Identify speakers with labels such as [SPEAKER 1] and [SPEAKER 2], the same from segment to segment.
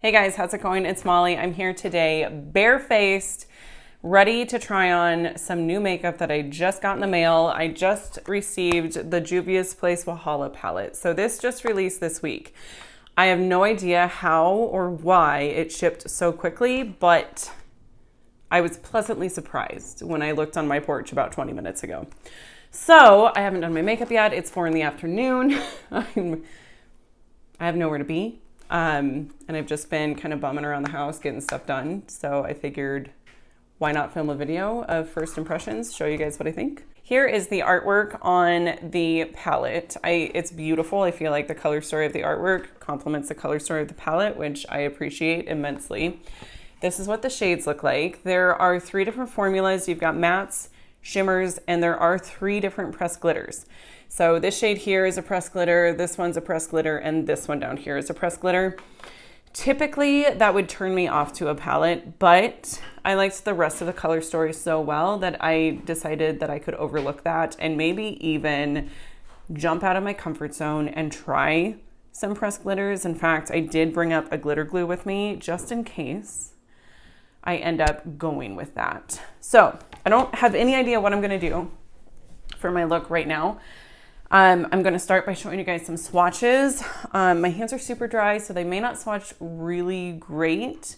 [SPEAKER 1] Hey guys, how's it going? It's Molly. I'm here today, barefaced, ready to try on some new makeup that I just got in the mail. I just received the Juvia's Place Wahala palette. So this just released this week. I have no idea how or why it shipped so quickly, but I was pleasantly surprised when I looked on my porch about 20 minutes ago. So I haven't done my makeup yet. It's 4 p.m. I have nowhere to be. And I've just been kind of bumming around the house, getting stuff done. So I figured, why not film a video of first impressions, show you guys what I think. Here is the artwork on the palette. It's beautiful. I feel like the color story of the artwork complements the color story of the palette, which I appreciate immensely. This is what the shades look like. There are 3 different formulas. You've got mattes, shimmers, and there are 3 different pressed glitters. So this shade here is a pressed glitter, this one's a pressed glitter, and this one down here is a pressed glitter. Typically, that would turn me off to a palette, but I liked the rest of the color story so well that I decided that I could overlook that and maybe even jump out of my comfort zone and try some pressed glitters. In fact, I did bring up a glitter glue with me just in case I end up going with that. So I don't have any idea what I'm gonna do for my look right now. I'm going to start by showing you guys some swatches. My hands are super dry, so they may not swatch really great.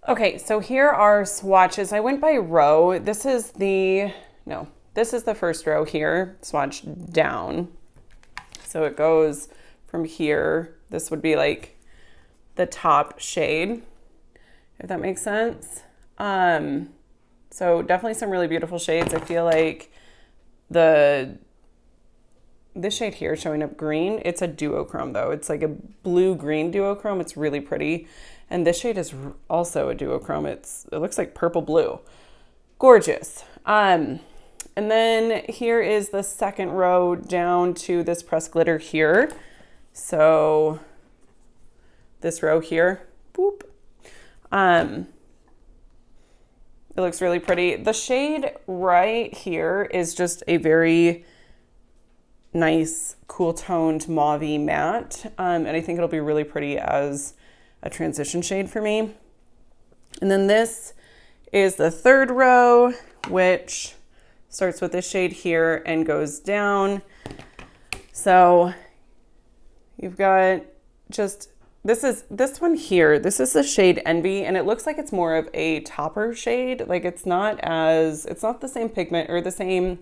[SPEAKER 1] Okay, so here are swatches. I went by row. This is the first row here, swatched down. So it goes from here. This would be like the top shade, if that makes sense. So definitely some really beautiful shades. I feel like this shade here showing up green, it's a duochrome though. It's like a blue-green duochrome. It's really pretty. And this shade is also a duochrome. It looks like purple blue. Gorgeous. And then here is the second row down to this pressed glitter here. So this row here, boop. It looks really pretty. The shade right here is just a very nice, cool toned mauve-y matte. And I think it'll be really pretty as a transition shade for me. And then this is the third row, which starts with this shade here and goes down. So you've got just, this one here, this is the shade Envy, and it looks like it's more of a topper shade. Like it's not the same pigment or the same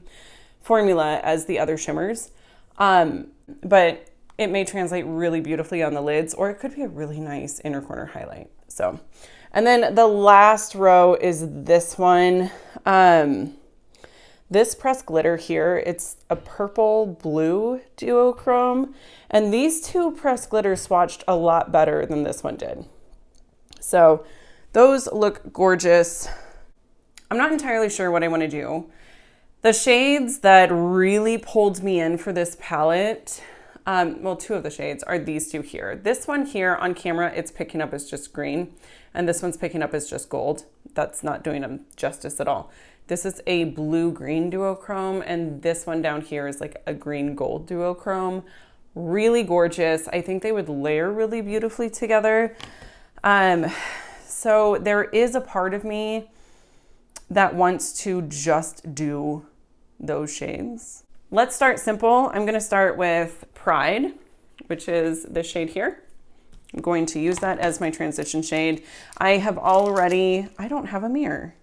[SPEAKER 1] formula as the other shimmers. But it may translate really beautifully on the lids, or it could be a really nice inner corner highlight. So, and then the last row is this one. This pressed glitter here, it's a purple blue duochrome, and these 2 pressed glitters swatched a lot better than this one did. So those look gorgeous. I'm not entirely sure what I want to do. The shades that really pulled me in for this palette, well, 2 of the shades are these 2 here. This one here on camera, it's picking up as just green, and this one's picking up as just gold. That's not doing them justice at all. This is a blue-green duochrome, and this one down here is like a green-gold duochrome. Really gorgeous. I think they would layer really beautifully together. So there is a part of me that wants to just do those shades. Let's start simple. I'm going to start with Pride, which is this shade here. I'm going to use that as my transition shade. I don't have a mirror.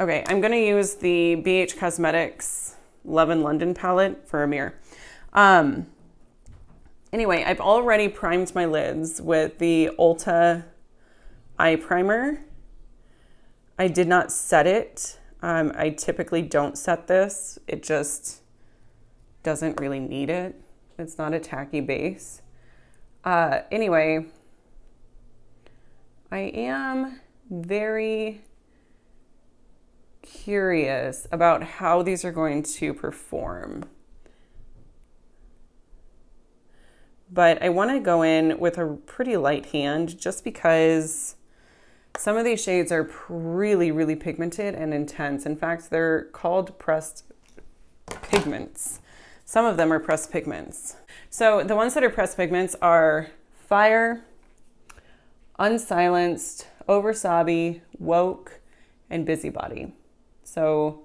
[SPEAKER 1] Okay, I'm going to use the BH Cosmetics Love in London palette for a mirror. Anyway, I've already primed my lids with the Ulta eye primer. I did not set it. I typically don't set this. It just doesn't really need it. It's not a tacky base. Anyway, I am very curious about how these are going to perform. But I want to go in with a pretty light hand just because some of these shades are really, really pigmented and intense. In fact, they're called pressed pigments. Some of them are pressed pigments. So the ones that are pressed pigments are Fire, Unsilenced, Oversabi, Woke, and Busybody. So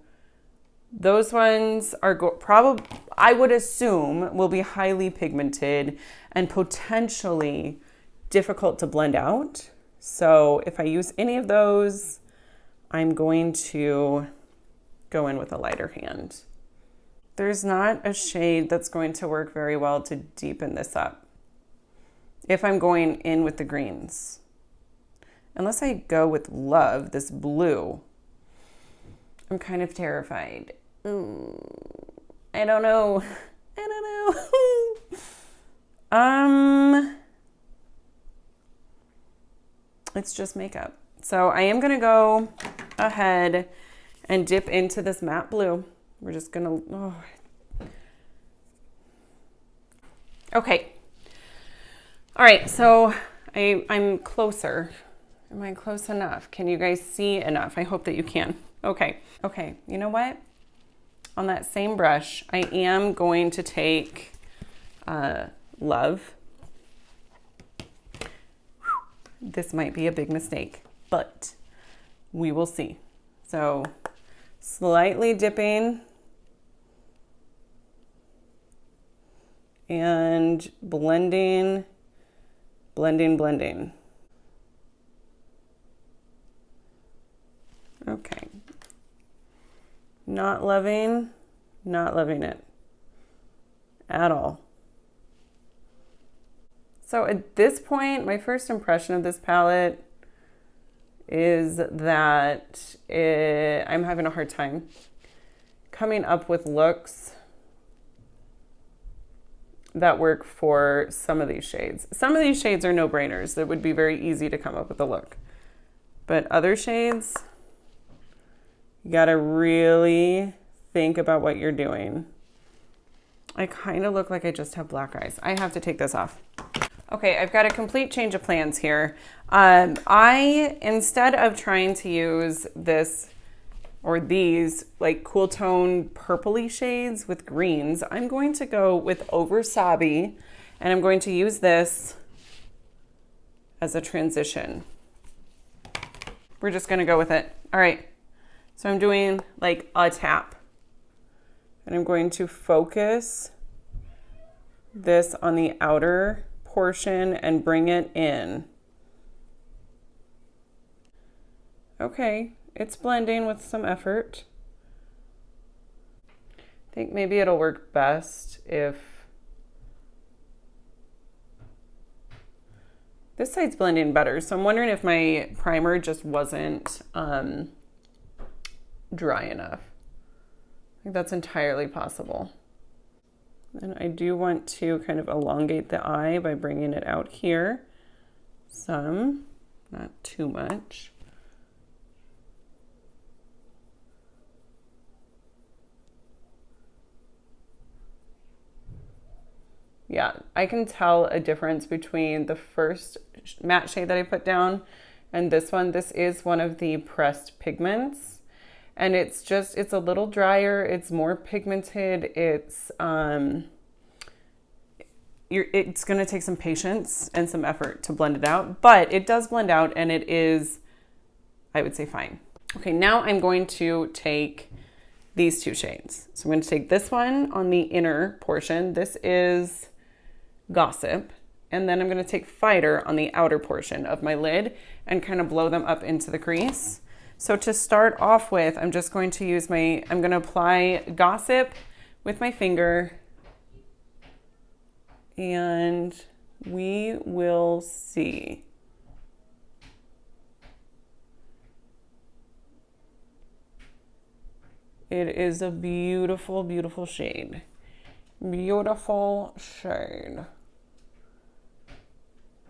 [SPEAKER 1] those ones are probably, I would assume, will be highly pigmented and potentially difficult to blend out. So if I use any of those, I'm going to go in with a lighter hand. There's not a shade that's going to work very well to deepen this up if I'm going in with the greens. Unless I go with Love, this blue, I'm kind of terrified. I don't know. It's just makeup. So I am gonna go ahead and dip into this matte blue. We're just gonna, Okay. All right, so I'm closer. Am I close enough? Can you guys see enough? I hope that you can. Okay, you know what? On that same brush, I am going to take Love. This might be a big mistake, but we will see. So slightly dipping and blending. Okay. Not loving it at all. So at this point, my first impression of this palette is that I'm having a hard time coming up with looks that work for some of these shades. Some of these shades are no-brainers that would be very easy to come up with a look. But other shades, you gotta really think about what you're doing. I kind of look like I just have black eyes. I have to take this off. Okay, I've got a complete change of plans here. Instead of trying to use this or these like cool tone purpley shades with greens, I'm going to go with Oversabi, and I'm going to use this as a transition. We're just gonna go with it. All right, so I'm doing like a tap, and I'm going to focus this on the outer portion and bring it in. Okay, it's blending with some effort. I think maybe it'll work best if this side's blending better. So I'm wondering if my primer just wasn't dry enough. I think that's entirely possible. And I do want to kind of elongate the eye by bringing it out here some, not too much. Yeah, I can tell a difference between the first matte shade that I put down and this one. This is one of the pressed pigments, and it's a little drier, it's more pigmented, it's gonna take some patience and some effort to blend it out, but it does blend out, and it is, I would say, fine. Okay, now I'm going to take these two shades. So I'm going to take this one on the inner portion. This is Gossip. And then I'm going to take Fighter on the outer portion of my lid and kind of blow them up into the crease. So to start off with, I'm just going to use I'm going to apply Gossip with my finger, and we will see. It is a beautiful, beautiful shade. Beautiful shade.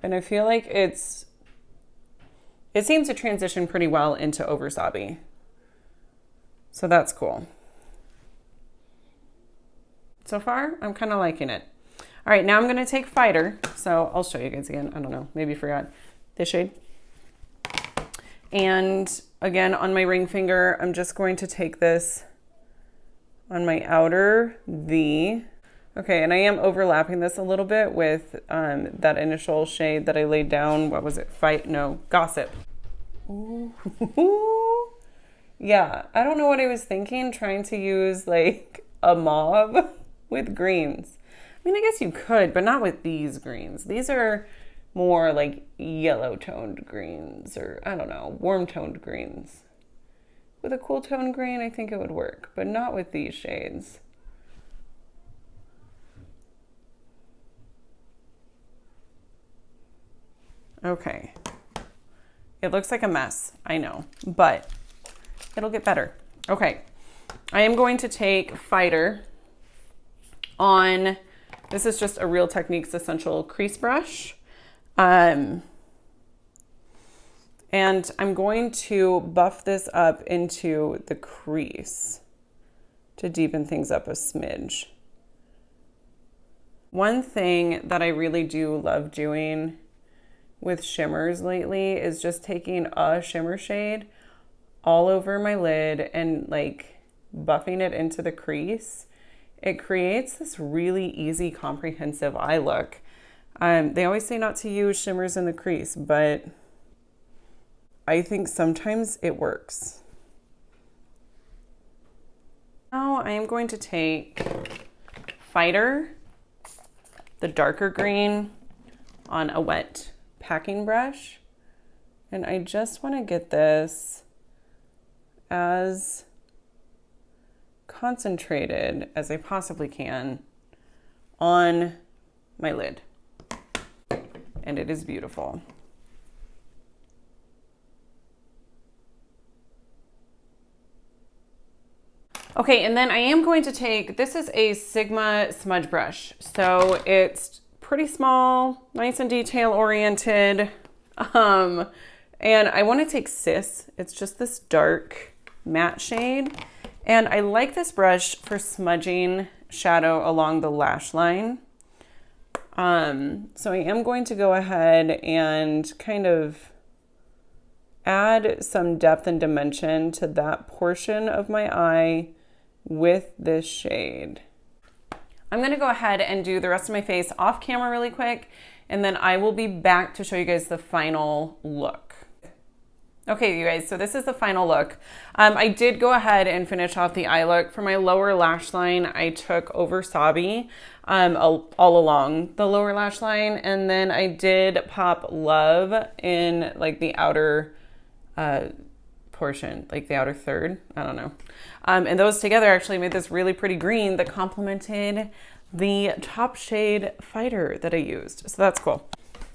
[SPEAKER 1] And I feel like it seems to transition pretty well into Oversabi. So that's cool. So far, I'm kind of liking it. All right, now I'm going to take Fighter. So I'll show you guys again. I don't know, maybe you forgot this shade. And again, on my ring finger, I'm just going to take this on my outer V. Okay, and I am overlapping this a little bit with that initial shade that I laid down. What was it? Gossip. Ooh. Yeah, I don't know what I was thinking trying to use like a mauve with greens. I mean, I guess you could, but not with these greens. These are more like yellow toned greens, or I don't know, warm toned greens. With a cool toned green, I think it would work, but not with these shades. Okay. It looks like a mess, I know, but it'll get better. Okay. I am going to take Fighter on, this is just a Real Techniques Essential Crease Brush. And I'm going to buff this up into the crease to deepen things up a smidge. One thing that I really do love doing with shimmers lately is just taking a shimmer shade all over my lid and like buffing it into the crease. It creates this really easy, comprehensive eye look. They always say not to use shimmers in the crease, but I think sometimes it works. Now I am going to take Fighter, the darker green, on a wet packing brush, and I just want to get this as concentrated as I possibly can on my lid, and it is beautiful. Okay, and then I am going to take, this is a Sigma smudge brush, so it's pretty small, nice and detail oriented. And I want to take Sis. It's just this dark matte shade. And I like this brush for smudging shadow along the lash line. So I am going to go ahead and kind of add some depth and dimension to that portion of my eye with this shade. I'm gonna go ahead and do the rest of my face off camera really quick, and then I will be back to show you guys the final look. Okay, you guys, so this is the final look. I did go ahead and finish off the eye look. For my lower lash line, I took over Sabi all along the lower lash line, and then I did pop Love in like the outer portion, like the outer third, I don't know. And those together actually made this really pretty green that complemented the top shade Fighter that I used. So that's cool.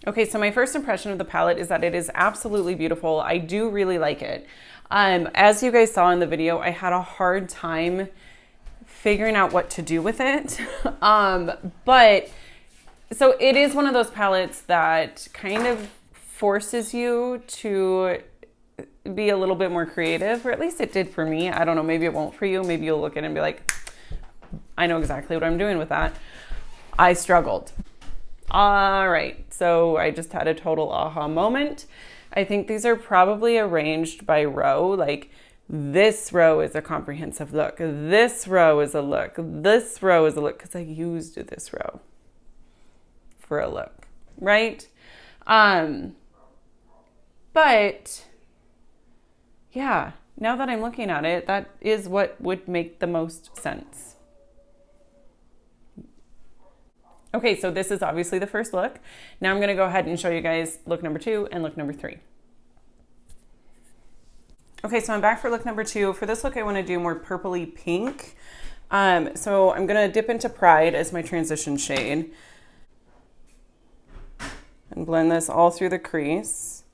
[SPEAKER 1] Okay, so my first impression of the palette is that it is absolutely beautiful. I do really like it. As you guys saw in the video, I had a hard time figuring out what to do with it. But so it is one of those palettes that kind of forces you to be a little bit more creative, or at least it did for me. I don't know, maybe it won't for you. Maybe you'll look at it and be like, I know exactly what I'm doing with that. I struggled. All right, so I just had a total aha moment. I think these are probably arranged by row, like this row is a comprehensive look, this row is a look, this row is a look, because I used this row for a look, right? But yeah, now that I'm looking at it, that is what would make the most sense. Okay, so this is obviously the first look. Now I'm gonna go ahead and show you guys look number 2 and look number 3. Okay, so I'm back for look number 2. For this look, I wanna do more purpley pink. So I'm gonna dip into Pride as my transition shade and blend this all through the crease.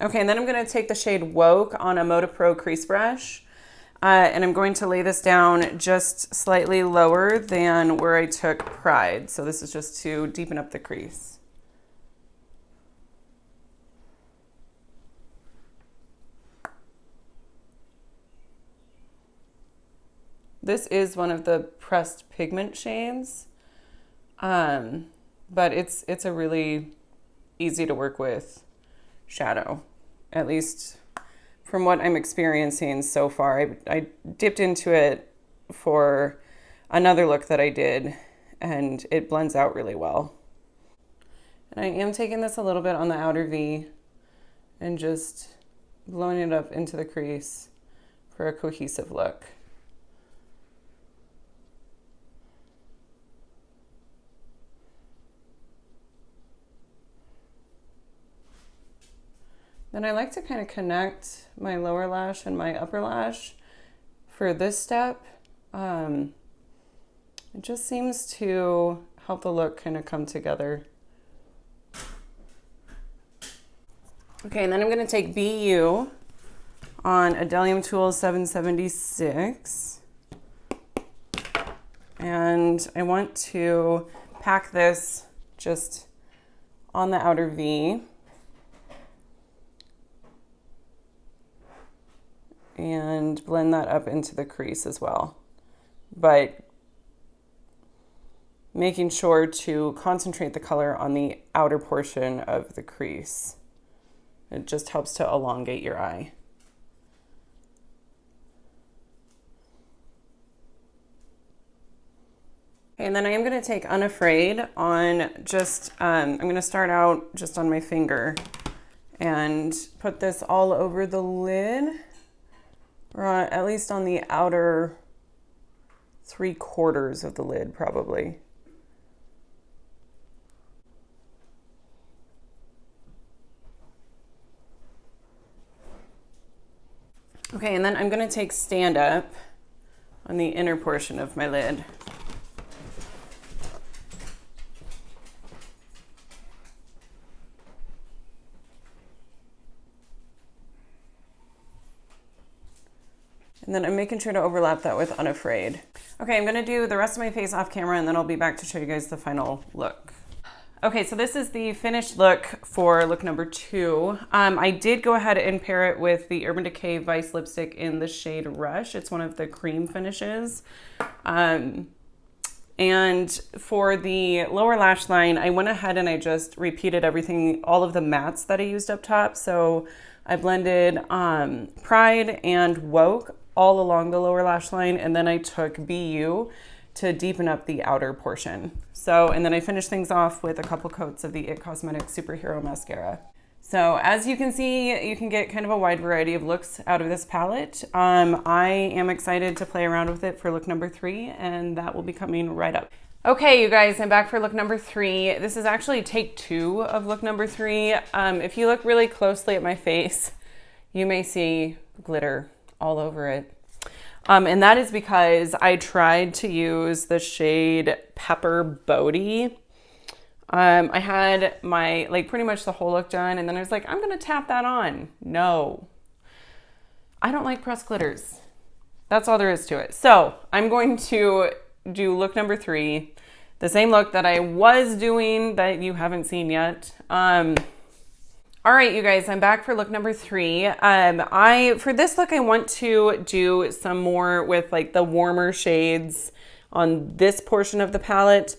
[SPEAKER 1] Okay, and then I'm gonna take the shade Woke on a Moda Pro crease brush, and I'm going to lay this down just slightly lower than where I took Pride. So this is just to deepen up the crease. This is one of the pressed pigment shades, but it's a really easy to work with shadow, at least from what I'm experiencing so far. I dipped into it for another look that I did, and it blends out really well. And I am taking this a little bit on the outer V and just blowing it up into the crease for a cohesive look. Then I like to kind of connect my lower lash and my upper lash for this step. It just seems to help the look kind of come together. Okay, and then I'm going to take BU on Adelium Tool 776. And I want to pack this just on the outer V. And blend that up into the crease as well. But making sure to concentrate the color on the outer portion of the crease. It just helps to elongate your eye. And then I am going to take Unafraid on just, I'm going to start out just on my finger and put this all over the lid, or at least on the outer 3/4 of the lid probably. Okay, and then I'm going to take Stand Up on the inner portion of my lid. And then I'm making sure to overlap that with Unafraid. Okay, I'm gonna do the rest of my face off camera and then I'll be back to show you guys the final look. Okay, so this is the finished look for look number 2. I did go ahead and pair it with the Urban Decay Vice lipstick in the shade Rush. It's one of the cream finishes. And for the lower lash line, I went ahead and I just repeated everything, all of the mattes that I used up top. So I blended Pride and Woke all along the lower lash line, and then I took BU to deepen up the outer portion. So, and then I finished things off with a couple coats of the IT Cosmetics Superhero Mascara. So as you can see, you can get kind of a wide variety of looks out of this palette. I am excited to play around with it for look number 3, and that will be coming right up. Okay, you guys, I'm back for look number 3. This is actually take 2 of look number 3. If you look really closely at my face, you may see glitter all over it. And that is because I tried to use the shade Pepper Bodie. I had my, pretty much the whole look done, and then I was like, I'm gonna tap that on. No, I don't like pressed glitters. That's all there is to it. So I'm going to do look number 3, the same look that I was doing that you haven't seen yet. All right, you guys, I'm back for look number 3. For this look, I want to do some more with the warmer shades on this portion of the palette.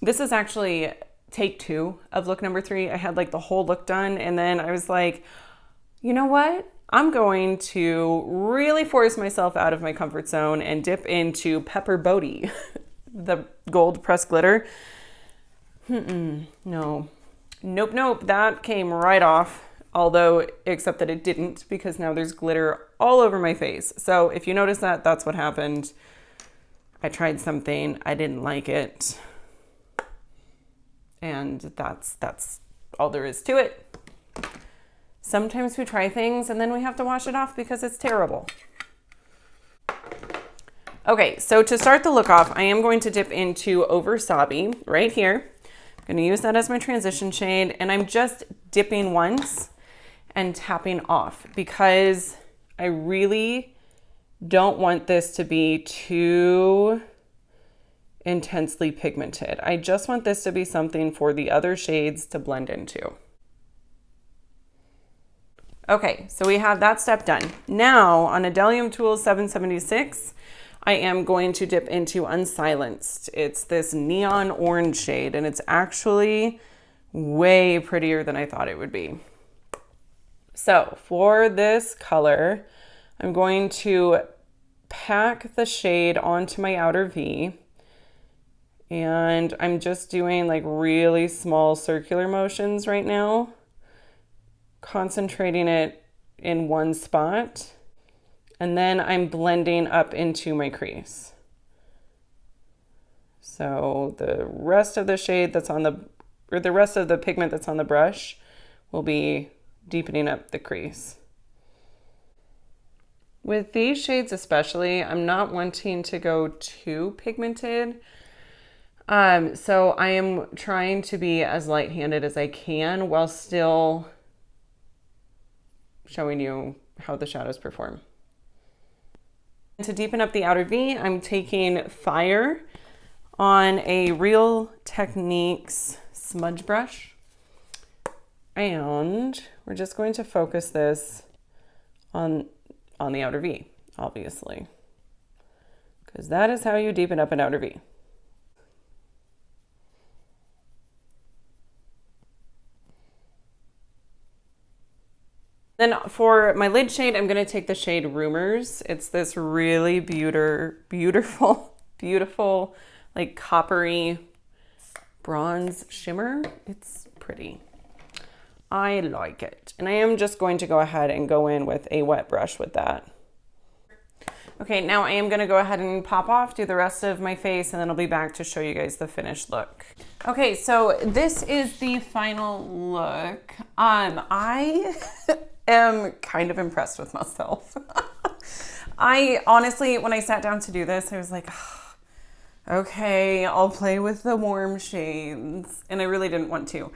[SPEAKER 1] This is actually take 2 of look number 3. I had the whole look done, and then I was like, you know what? I'm going to really force myself out of my comfort zone and dip into Pepper Bodie, the gold pressed glitter. No. Nope, that came right off, although except that it didn't, because now there's glitter all over my face. So if you notice that, that's what happened. I tried something, I didn't like it, and that's all there is to it. Sometimes we try things and then we have to wash it off because it's terrible. Okay, so to start the look off, I am going to dip into Over Sabi right here. I'm going to use that as my transition shade, and I'm just dipping once and tapping off because I really don't want this to be too intensely pigmented. I just want this to be something for the other shades to blend into. Okay, so we have that step done. Now on Adelium Tool 776, I am going to dip into Unsilenced. It's this neon orange shade, and it's actually way prettier than I thought it would be. So for this color, I'm going to pack the shade onto my outer V, and I'm just doing like really small circular motions right now, concentrating it in one spot, and then I'm blending up into my crease. So the rest of the shade that's on the rest of the pigment that's on the brush will be deepening up the crease. With these shades especially, I'm not wanting to go too pigmented. So I am trying to be as light-handed as I can while still showing you how the shadows perform. And to deepen up the outer V, I'm taking Fire on a Real Techniques smudge brush. And we're just going to focus this on the outer V, obviously, because that is how you deepen up an outer V. Then for my lid shade, I'm going to take the shade Rumors. It's this really beautiful, like coppery bronze shimmer. It's pretty. I like it. And I am just going to go ahead and go in with a wet brush with that. Okay, now I am going to go ahead and pop off, do the rest of my face, and then I'll be back to show you guys the finished look. Okay, so this is the final look. I am kind of impressed with myself. I honestly, when I sat down to do this, I was like, oh, okay, I'll play with the warm shades. And I really didn't want to.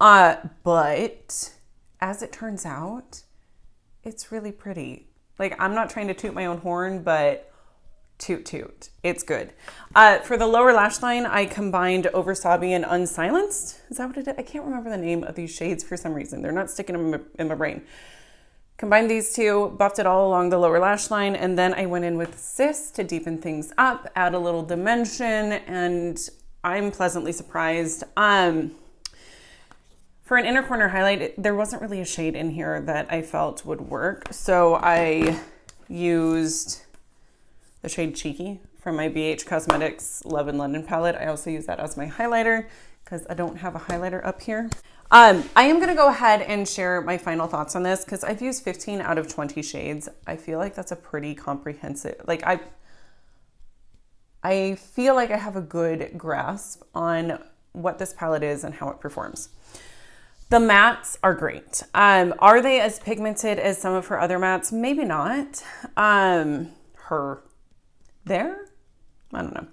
[SPEAKER 1] But as it turns out, it's really pretty. Like, I'm not trying to toot my own horn, but toot. It's good. For the lower lash line, I combined Oversabi and Unsilenced. Is that what it is? I can't remember the name of these shades for some reason. They're not sticking in my brain. Combined these two, buffed it all along the lower lash line, and then I went in with Sis to deepen things up, add a little dimension, and I'm pleasantly surprised. For an inner corner highlight, there wasn't really a shade in here that I felt would work. So I used the shade Cheeky from my BH Cosmetics Love in London palette. I also use that as my highlighter because I don't have a highlighter up here. I am gonna go ahead and share my final thoughts on this because I've used 15 out of 20 shades. I feel like that's a pretty comprehensive, like I feel like I have a good grasp on what this palette is and how it performs. The mattes are great. Are they as pigmented as some of her other mattes? Maybe not. There? I don't know.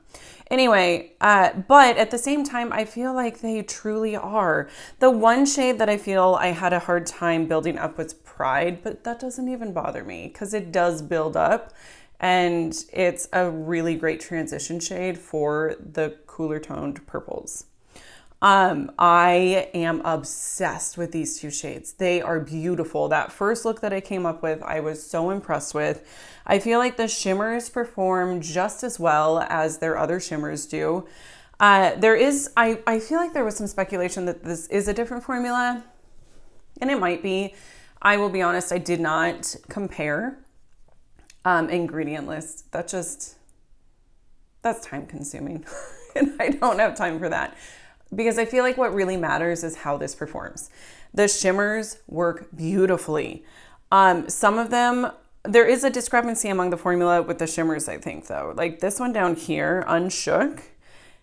[SPEAKER 1] Anyway, but at the same time, I feel like they truly are. The one shade that I feel I had a hard time building up was Pride, but that doesn't even bother me because it does build up and it's a really great transition shade for the cooler toned purples. I am obsessed with these two shades. They are beautiful. That first look that I came up with, I was so impressed with. I feel like the shimmers perform just as well as their other shimmers do. I feel like there was some speculation that this is a different formula, and it might be. I will be honest, I did not compare ingredient lists. That's time consuming, and I don't have time for that. Because I feel like what really matters is how this performs. The shimmers work beautifully. Some of them, there is a discrepancy among the formula with the shimmers, I think, though. Like this one down here, Unshook,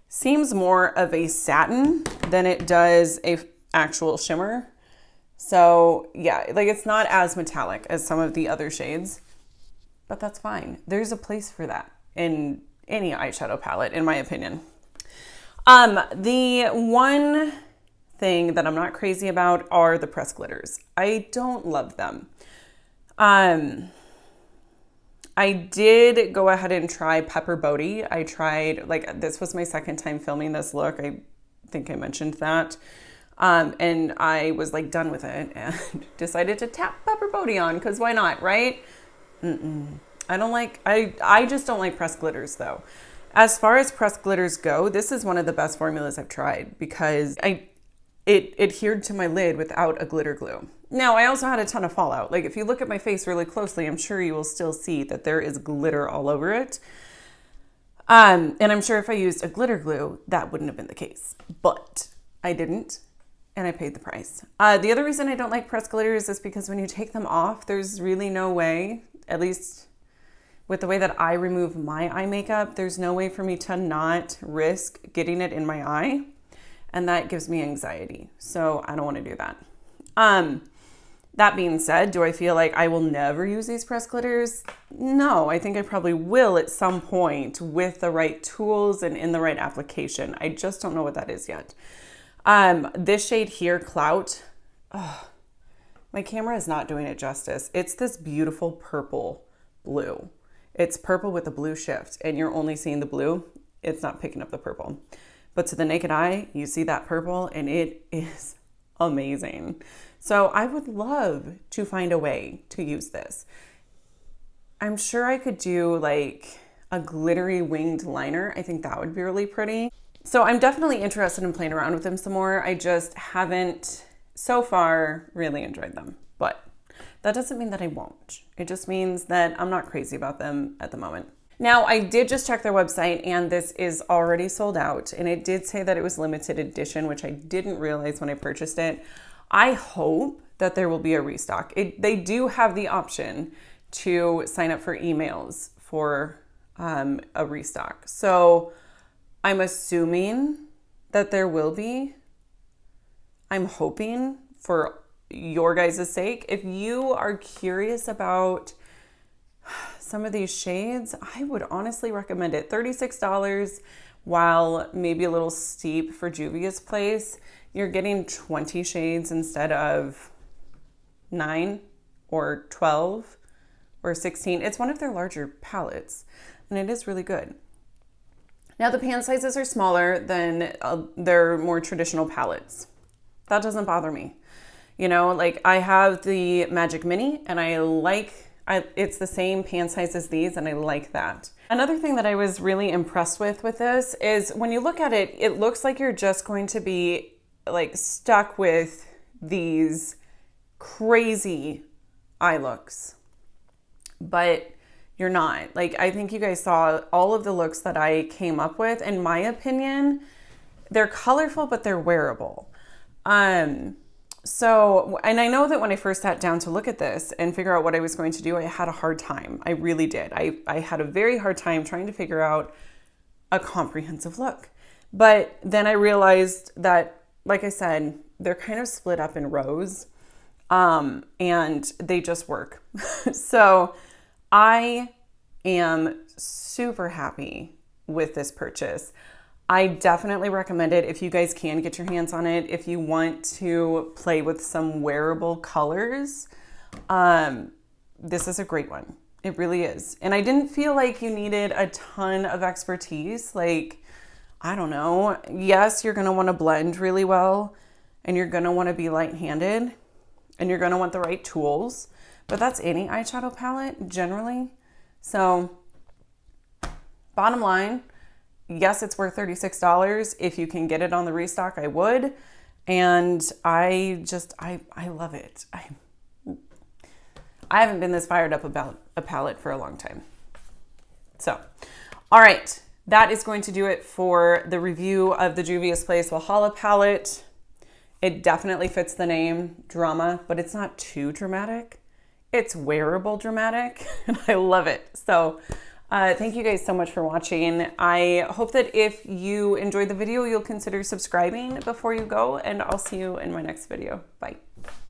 [SPEAKER 1] seems more of a satin than it does a actual shimmer. So yeah, like it's not as metallic as some of the other shades, but that's fine. There's a place for that in any eyeshadow palette, in my opinion. The one thing that I'm not crazy about are the pressed glitters. I don't love them. I did go ahead and try Pepper Bodhi. I tried, like, this was my second time filming this look. I think I mentioned that. And I was like done with it and decided to tap Pepper Bodhi on because why not, right? I just don't like pressed glitters though. As far as pressed glitters go, this is one of the best formulas I've tried because it adhered to my lid without a glitter glue. Now, I also had a ton of fallout. Like, if you look at my face really closely, I'm sure you will still see that there is glitter all over it. And I'm sure if I used a glitter glue, that wouldn't have been the case. But I didn't, and I paid the price. The other reason I don't like pressed glitters is because when you take them off, there's really no way, at least with the way that I remove my eye makeup, there's no way for me to not risk getting it in my eye. And that gives me anxiety. So I don't want to do that. That being said, do I feel like I will never use these pressed glitters? No, I think I probably will at some point with the right tools and in the right application. I just don't know what that is yet. This shade here, Clout, my camera is not doing it justice. It's this beautiful purple blue. It's purple with a blue shift, and you're only seeing the blue. It's not picking up the purple. But to the naked eye, you see that purple, and it is amazing. So I would love to find a way to use this. I'm sure I could do like a glittery winged liner. I think that would be really pretty. So I'm definitely interested in playing around with them some more. I just haven't so far really enjoyed them, but that doesn't mean that I won't. It just means that I'm not crazy about them at the moment. Now, I did just check their website and this is already sold out, and it did say that it was limited edition, which I didn't realize when I purchased it. I hope that there will be a restock. They do have the option to sign up for emails for a restock. So I'm assuming that there will be. I'm hoping for your guys' sake. If you are curious about some of these shades, I would honestly recommend it. $36, while maybe a little steep for Juvia's place. You're getting 20 shades instead of 9 or 12 or 16. It's one of their larger palettes, and it is really good. Now, the pan sizes are smaller than their more traditional palettes. That doesn't bother me. You know, like I have the Magic Mini, and it's the same pan size as these, and I like that. Another thing that I was really impressed with this is when you look at it, it looks like you're just going to be like stuck with these crazy eye looks, but you're not. Like, I think you guys saw all of the looks that I came up with. In my opinion, they're colorful, but they're wearable. So, and I know that when I first sat down to look at this and figure out what I was going to do, I had a hard time. I really did. I had a very hard time trying to figure out a comprehensive look. But then I realized that, like I said, they're kind of split up in rows, and they just work. So I am super happy with this purchase. I definitely recommend it if you guys can get your hands on it. If you want to play with some wearable colors, this is a great one. It really is. And I didn't feel like you needed a ton of expertise. Like, I don't know. Yes, you're going to want to blend really well, and you're going to want to be light-handed, and you're going to want the right tools. But that's any eyeshadow palette generally. So bottom line, yes, it's worth $36. If you can get it on the restock, I would. And I love it. I haven't been this fired up about a palette for a long time. So, all right. That is going to do it for the review of the Juvia's Place Wahala palette. It definitely fits the name, drama, but it's not too dramatic. It's wearable dramatic, and I love it. So thank you guys so much for watching. I hope that if you enjoyed the video, you'll consider subscribing before you go, and I'll see you in my next video. Bye.